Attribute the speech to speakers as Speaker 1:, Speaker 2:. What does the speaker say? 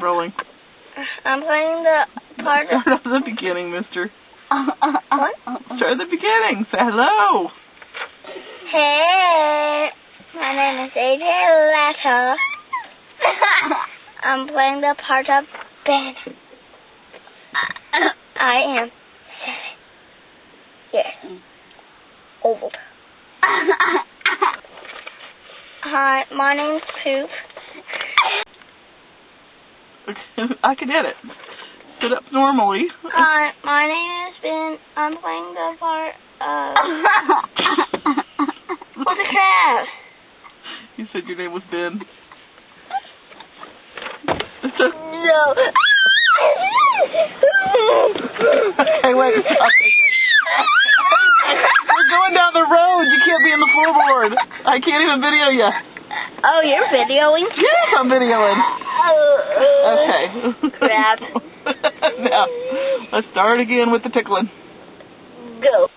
Speaker 1: Rolling.
Speaker 2: I'm playing the part of...
Speaker 1: Start at the beginning, mister.
Speaker 2: What?
Speaker 1: Start at the beginning. Say hello.
Speaker 2: Hey, my name is AJ Latta. I'm playing the part of Ben. I am 7 years old. Hi, my name's Poop.
Speaker 1: I can edit. Sit up normally.
Speaker 2: Hi, my name is Ben. I'm playing the part of... What the crap?
Speaker 1: You said your name was Ben.
Speaker 2: No.
Speaker 1: Okay, wait. Okay. We're going down the road. You can't be in the floorboard. I can't even video you.
Speaker 2: Oh, you're videoing?
Speaker 1: Yes, I'm videoing. Okay.
Speaker 2: Crap.
Speaker 1: Now, let's start again with the tickling.
Speaker 2: Go.